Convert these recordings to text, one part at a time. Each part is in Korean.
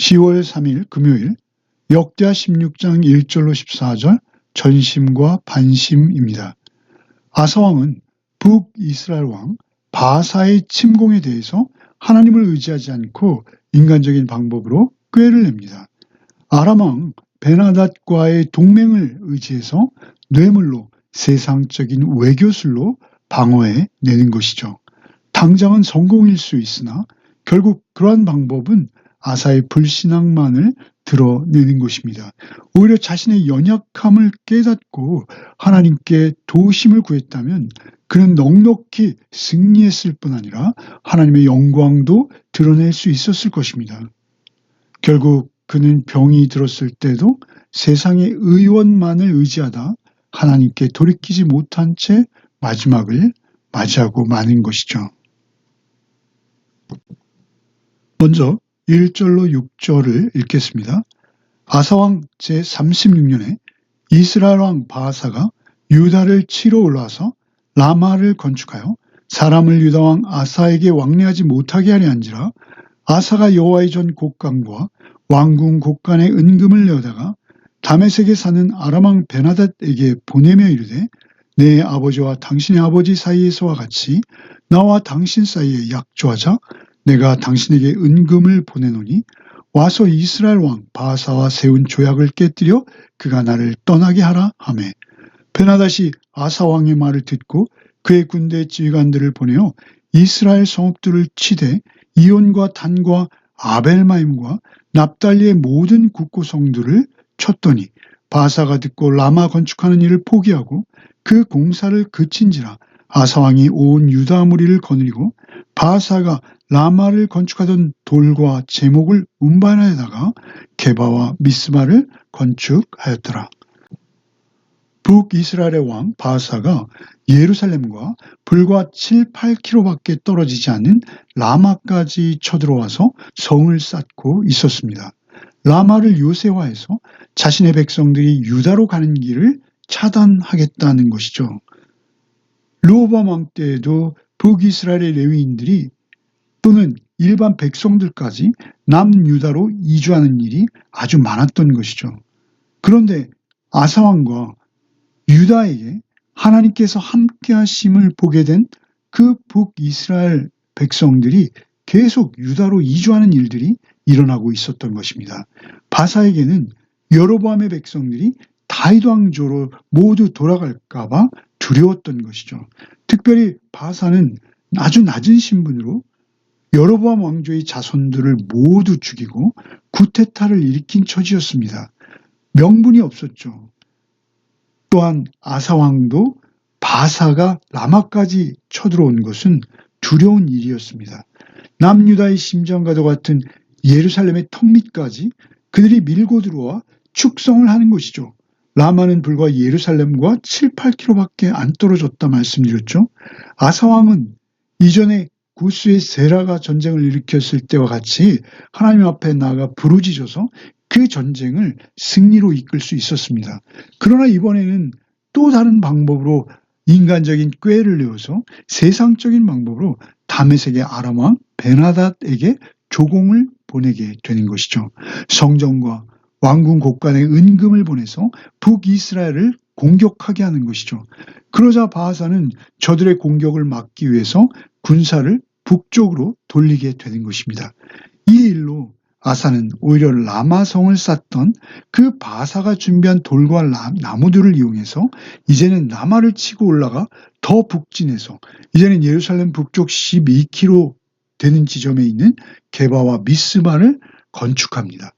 10월 3일 금요일 역대하 16장 1절로 14절 전심과 반심입니다. 아사왕은 북이스라엘 왕 바사의 침공에 대해서 하나님을 의지하지 않고 인간적인 방법으로 꾀를 냅니다. 아람 왕 베나닷과의 동맹을 의지해서 뇌물로 세상적인 외교술로 방어해 내는 것이죠. 당장은 성공일 수 있으나 결국 그러한 방법은 아사의 불신앙만을 드러내는 것입니다. 오히려 자신의 연약함을 깨닫고 하나님께 도우심을 구했다면 그는 넉넉히 승리했을 뿐 아니라 하나님의 영광도 드러낼 수 있었을 것입니다. 결국 그는 병이 들었을 때도 세상의 의원만을 의지하다 하나님께 돌이키지 못한 채 마지막을 맞이하고 마는 것이죠. 먼저 1절로 6절을 읽겠습니다. 아사왕 제36년에 이스라엘 왕 바하사가 유다를 치러 올라와서 라마를 건축하여 사람을 유다 왕 아사에게 왕래하지 못하게 하려 한지라. 아사가 여호와의 전 곡간과 왕궁 곡간의 은금을 내어다가 다메섹에 사는 아람 왕 베나닷에게 보내며 이르되 내 아버지와 당신의 아버지 사이에서와 같이 나와 당신 사이에 약조하자. 내가 당신에게 은금을 보내노니 와서 이스라엘 왕 바하사와 세운 조약을 깨뜨려 그가 나를 떠나게 하라 하매 베나닷이 아사 왕의 말을 듣고 그의 군대 지휘관들을 보내어 이스라엘 성읍들을 치되 이온과 단과 아벨마임과 납달리의 모든 국고성들을 쳤더니 바하사가 듣고 라마 건축하는 일을 포기하고 그 공사를 그친지라. 아사 왕이 온 유다 무리를 거느리고 바하사가 라마를 건축하던 돌과 제목을 운반하여다가 게바와 미스마를 건축하였더라. 북이스라엘의 왕 바하사가 예루살렘과 불과 7-8km밖에 떨어지지 않는 라마까지 쳐들어와서 성을 쌓고 있었습니다. 라마를 요새화해서 자신의 백성들이 유다로 가는 길을 차단하겠다는 것이죠. 르호보암 왕 때에도 북이스라엘의 레위인들이 또는 일반 백성들까지 남유다로 이주하는 일이 아주 많았던 것이죠. 그런데 아사 왕과 유다에게 하나님께서 함께 하심을 보게 된 그 북이스라엘 백성들이 계속 유다로 이주하는 일들이 일어나고 있었던 것입니다. 바사에게는 여로보암의 백성들이 다윗 왕조로 모두 돌아갈까 봐 두려웠던 것이죠. 특별히 바사는 아주 낮은 신분으로 여로보암 왕조의 자손들을 모두 죽이고 쿠데타를 일으킨 처지였습니다. 명분이 없었죠. 또한 아사 왕도 바사가 라마까지 쳐들어온 것은 두려운 일이었습니다. 남유다의 심장과도 같은 예루살렘의 턱 밑까지 그들이 밀고 들어와 축성을 하는 것이죠. 라마는 불과 예루살렘과 7-8km밖에 안 떨어졌다 말씀드렸죠. 아사 왕은 이전에 구스의 세라가 전쟁을 일으켰을 때와 같이 하나님 앞에 나아가 부르짖어서 그 전쟁을 승리로 이끌 수 있었습니다. 그러나 이번에는 또 다른 방법으로 인간적인 꾀를 내어서 세상적인 방법으로 다메섹의 아람 왕 베나닷에게 조공을 보내게 되는 것이죠. 성전과 왕궁 곳간에 은금을 보내서 북이스라엘을 공격하게 하는 것이죠. 그러자 바하사는 저들의 공격을 막기 위해서 군사를 북쪽으로 돌리게 되는 것입니다. 이 일로 아사는 오히려 라마성을 쌓던 그 바사가 준비한 돌과 나무들을 이용해서 이제는 라마를 치고 올라가 더 북진해서 이제는 예루살렘 북쪽 12km 되는 지점에 있는 게바와 미스마를 건축합니다.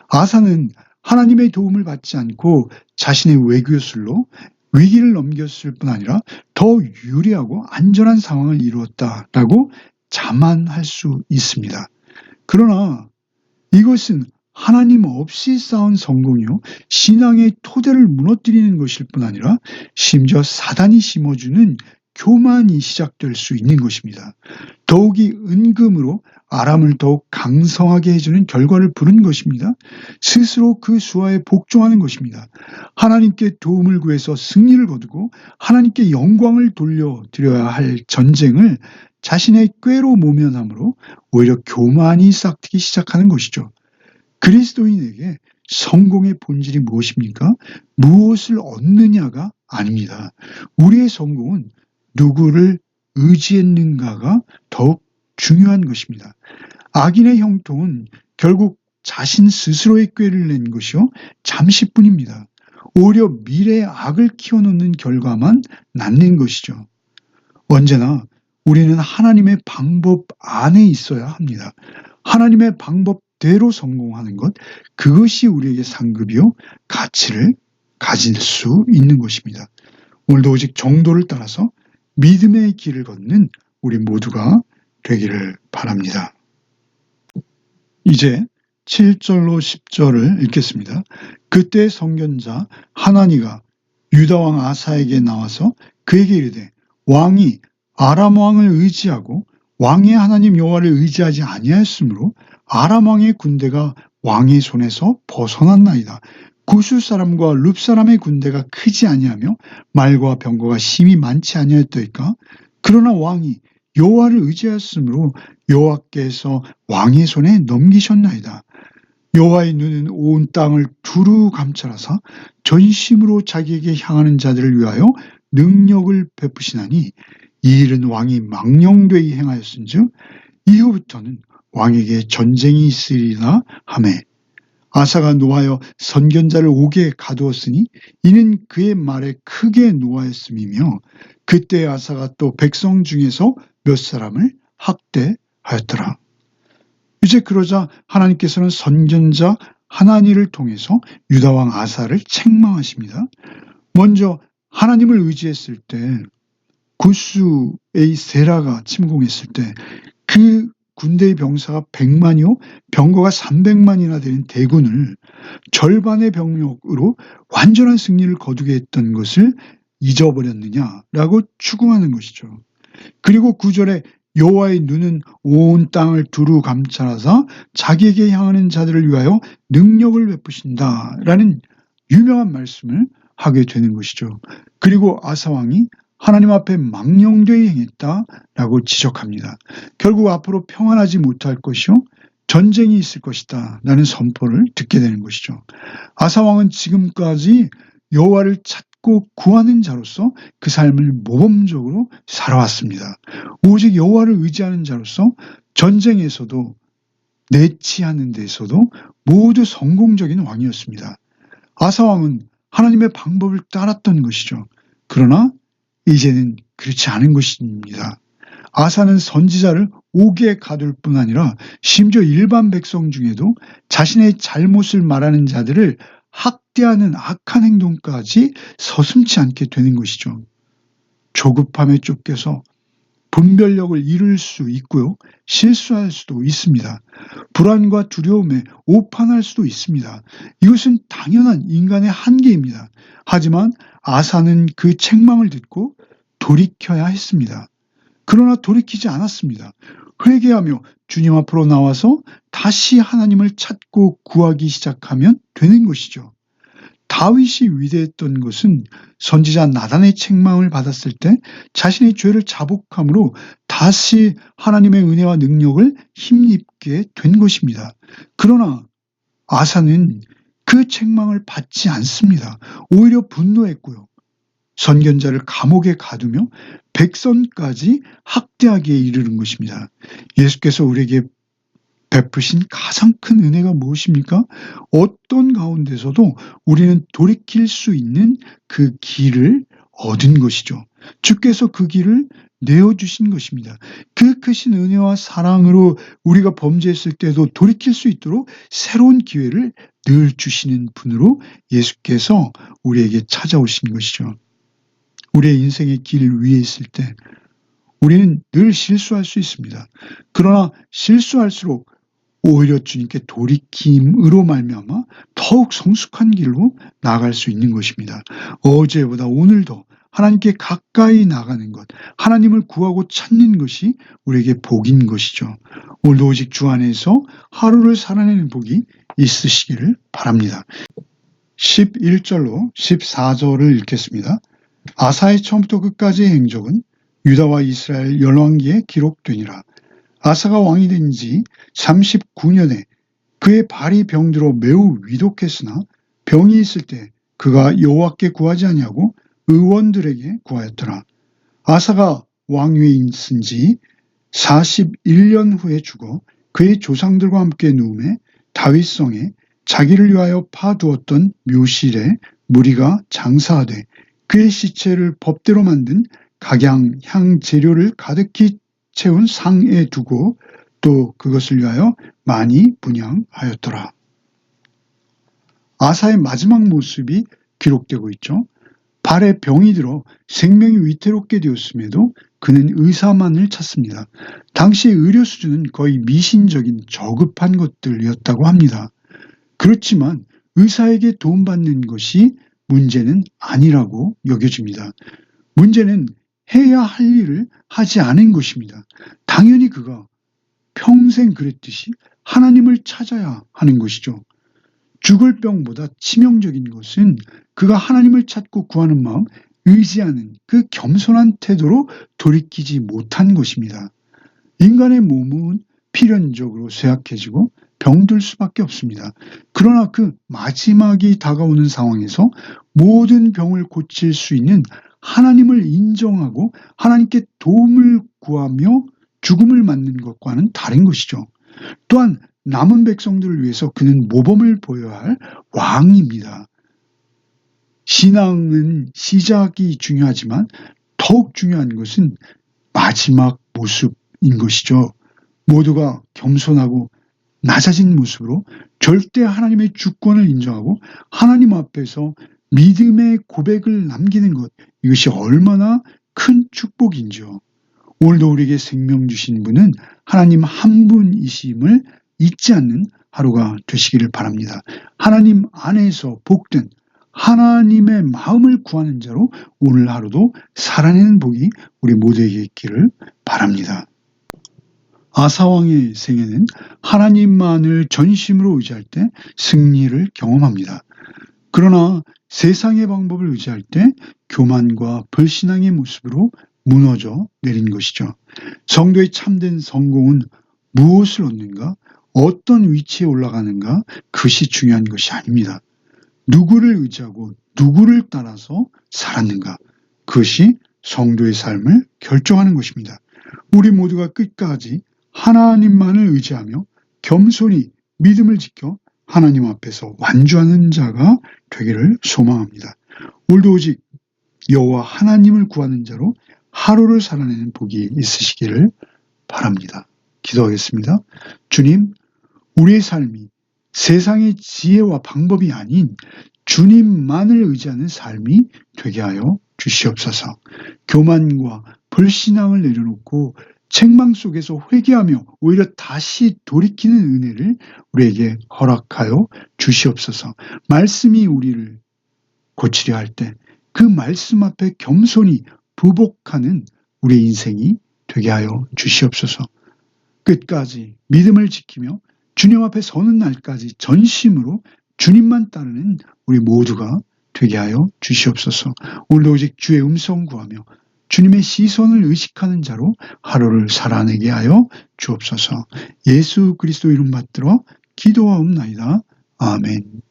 아사는 하나님의 도움을 받지 않고 자신의 외교술로 위기를 넘겼을 뿐 아니라 더 유리하고 안전한 상황을 이루었다라고 자만할 수 있습니다. 그러나 이것은 하나님 없이 쌓은 성공이요 신앙의 토대를 무너뜨리는 것일 뿐 아니라 심지어 사단이 심어주는 교만이 시작될 수 있는 것입니다. 더욱이 은금으로 아람을 더욱 강성하게 해주는 결과를 부른 것입니다. 스스로 그 수하에 복종하는 것입니다. 하나님께 도움을 구해서 승리를 거두고 하나님께 영광을 돌려드려야 할 전쟁을 자신의 꾀로 모면함으로 오히려 교만이 싹트기 시작하는 것이죠. 그리스도인에게 성공의 본질이 무엇입니까? 무엇을 얻느냐가 아닙니다. 우리의 성공은 누구를 의지했는가가 더욱 중요한 것입니다. 악인의 형통은 결국 자신 스스로의 꾀를 낸 것이요 잠시뿐입니다. 오히려 미래의 악을 키워놓는 결과만 낳는 것이죠. 언제나 우리는 하나님의 방법 안에 있어야 합니다. 하나님의 방법대로 성공하는 것, 그것이 우리에게 상급이요 가치를 가질 수 있는 것입니다. 오늘도 오직 정도를 따라서 믿음의 길을 걷는 우리 모두가 되기를 바랍니다. 이제 7절로 10절을 읽겠습니다. 그때 선견자 하나니가 유다 왕 아사에게 나와서 그에게 이르되 왕이 아람 왕을 의지하고 왕의 하나님 여호와를 의지하지 아니하였으므로 아람 왕의 군대가 왕의 손에서 벗어났나이다. 구스 사람과 룹 사람의 군대가 크지 아니하며 말과 병거가 심히 많지 아니하였더이까. 그러나 왕이 여호와를 의지하였으므로 여호와께서 왕의 손에 넘기셨나이다. 여호와의 눈은 온 땅을 두루 감찰하사 전심으로 자기에게 향하는 자들을 위하여 능력을 베푸시나니 이 일은 왕이 망령되이 행하였은즉 이후부터는 왕에게 전쟁이 있으리라 하매 아사가 노하여 선견자를 옥에 가두었으니 이는 그의 말에 크게 노하였음이며 그때 아사가 또 백성 중에서 몇 사람을 학대하였더라. 이제 그러자 하나님께서는 선견자 하나니를 통해서 유다왕 아사를 책망하십니다. 먼저 하나님을 의지했을 때 구스의 세라가 침공했을 때 그 군대의 병사가 100만이요 병거가 300만이나 되는 대군을 절반의 병력으로 완전한 승리를 거두게 했던 것을 잊어버렸느냐라고 추궁하는 것이죠. 그리고 9절에 여호와의 눈은 온 땅을 두루 감찰하사 자기에게 향하는 자들을 위하여 능력을 베푸신다라는 유명한 말씀을 하게 되는 것이죠. 그리고 아사왕이 하나님 앞에 망령되이 행했다라고 지적합니다. 결국 앞으로 평안하지 못할 것이요 전쟁이 있을 것이다 라는 선포를 듣게 되는 것이죠. 아사왕은 지금까지 여호와를 찾고 구하는 자로서 그 삶을 모범적으로 살아왔습니다. 오직 여호와를 의지하는 자로서 전쟁에서도 내치하는 데서도 모두 성공적인 왕이었습니다. 아사왕은 하나님의 방법을 따랐던 것이죠. 그러나 이제는 그렇지 않은 것입니다. 아사는 선지자를 옥에 가둘 뿐 아니라 심지어 일반 백성 중에도 자신의 잘못을 말하는 자들을 학대하는 악한 행동까지 서슴지 않게 되는 것이죠. 조급함에 쫓겨서 분별력을 잃을 수 있고요. 실수할 수도 있습니다. 불안과 두려움에 오판할 수도 있습니다. 이것은 당연한 인간의 한계입니다. 하지만 아사는 그 책망을 듣고 돌이켜야 했습니다. 그러나 돌이키지 않았습니다. 회개하며 주님 앞으로 나와서 다시 하나님을 찾고 구하기 시작하면 되는 것이죠. 다윗이 위대했던 것은 선지자 나단의 책망을 받았을 때 자신의 죄를 자복함으로 다시 하나님의 은혜와 능력을 힘입게 된 것입니다. 그러나 아사는 그 책망을 받지 않습니다. 오히려 분노했고요. 선견자를 감옥에 가두며 백성까지 학대하기에 이르는 것입니다. 예수께서 우리에게 베푸신 가장 큰 은혜가 무엇입니까? 어떤 가운데서도 우리는 돌이킬 수 있는 그 길을 얻은 것이죠. 주께서 그 길을 내어주신 것입니다. 그 크신 은혜와 사랑으로 우리가 범죄했을 때도 돌이킬 수 있도록 새로운 기회를 늘 주시는 분으로 예수께서 우리에게 찾아오신 것이죠. 우리의 인생의 길 위에 있을 때 우리는 늘 실수할 수 있습니다. 그러나 실수할수록 오히려 주님께 돌이킴으로 말미암아 더욱 성숙한 길로 나아갈 수 있는 것입니다. 어제보다 오늘도 하나님께 가까이 나가는 것, 하나님을 구하고 찾는 것이 우리에게 복인 것이죠. 오늘도 오직 주 안에서 하루를 살아내는 복이 있으시기를 바랍니다. 11절로 14절을 읽겠습니다. 아사의 처음부터 끝까지의 행적은 유다와 이스라엘 열왕기에 기록되니라. 아사가 왕이 된 지 39년에 그의 발이 병들어 매우 위독했으나 병이 있을 때 그가 여호와께 구하지 아니하고 의원들에게 구하였더라. 아사가 왕위에 있은 지 41년 후에 죽어 그의 조상들과 함께 누움에 다윗성에 자기를 위하여 파두었던 묘실에 무리가 장사하되 그의 시체를 법대로 만든 각양 향 재료를 가득히 채운 상에 두고 또 그것을 위하여 많이 분향하였더라. 아사의 마지막 모습이 기록되고 있죠. 발에 병이 들어 생명이 위태롭게 되었음에도 그는 의사만을 찾습니다. 당시 의료 수준은 거의 미신적인 저급한 것들이었다고 합니다. 그렇지만 의사에게 도움받는 것이 문제는 아니라고 여겨집니다. 문제는 해야 할 일을 하지 않은 것입니다. 당연히 그가 평생 그랬듯이 하나님을 찾아야 하는 것이죠. 죽을 병보다 치명적인 것은 그가 하나님을 찾고 구하는 마음, 의지하는 그 겸손한 태도로 돌이키지 못한 것입니다. 인간의 몸은 필연적으로 쇠약해지고 병들 수밖에 없습니다. 그러나 그 마지막이 다가오는 상황에서 모든 병을 고칠 수 있는 하나님을 인정하고 하나님께 도움을 구하며 죽음을 맞는 것과는 다른 것이죠. 또한 남은 백성들을 위해서 그는 모범을 보여야 할 왕입니다. 신앙은 시작이 중요하지만 더욱 중요한 것은 마지막 모습인 것이죠. 모두가 겸손하고 낮아진 모습으로 절대 하나님의 주권을 인정하고 하나님 앞에서 믿음의 고백을 남기는 것, 이것이 얼마나 큰 축복인지요. 오늘도 우리에게 생명 주신 분은 하나님 한 분이심을 잊지 않는 하루가 되시기를 바랍니다. 하나님 안에서 복된 하나님의 마음을 구하는 자로 오늘 하루도 살아내는 복이 우리 모두에게 있기를 바랍니다. 아사왕의 생애는 하나님만을 전심으로 의지할 때 승리를 경험합니다. 그러나 세상의 방법을 의지할 때 교만과 불신앙의 모습으로 무너져 내린 것이죠. 성도의 참된 성공은 무엇을 얻는가? 어떤 위치에 올라가는가? 그것이 중요한 것이 아닙니다. 누구를 의지하고 누구를 따라서 살았는가? 그것이 성도의 삶을 결정하는 것입니다. 우리 모두가 끝까지 하나님만을 의지하며 겸손히 믿음을 지켜 하나님 앞에서 완주하는 자가 되기를 소망합니다. 오늘도 오직 여호와 하나님을 구하는 자로 하루를 살아내는 복이 있으시기를 바랍니다. 기도하겠습니다. 주님, 우리의 삶이 세상의 지혜와 방법이 아닌 주님만을 의지하는 삶이 되게 하여 주시옵소서. 교만과 불신앙을 내려놓고 책망 속에서 회개하며 오히려 다시 돌이키는 은혜를 우리에게 허락하여 주시옵소서. 말씀이 우리를 고치려 할 때 그 말씀 앞에 겸손히 부복하는 우리의 인생이 되게 하여 주시옵소서. 끝까지 믿음을 지키며 주님 앞에 서는 날까지 전심으로 주님만 따르는 우리 모두가 되게 하여 주시옵소서. 오늘도 오직 주의 음성 구하며 주님의 시선을 의식하는 자로 하루를 살아내게 하여 주옵소서. 예수 그리스도 이름 받들어 기도하옵나이다. 아멘.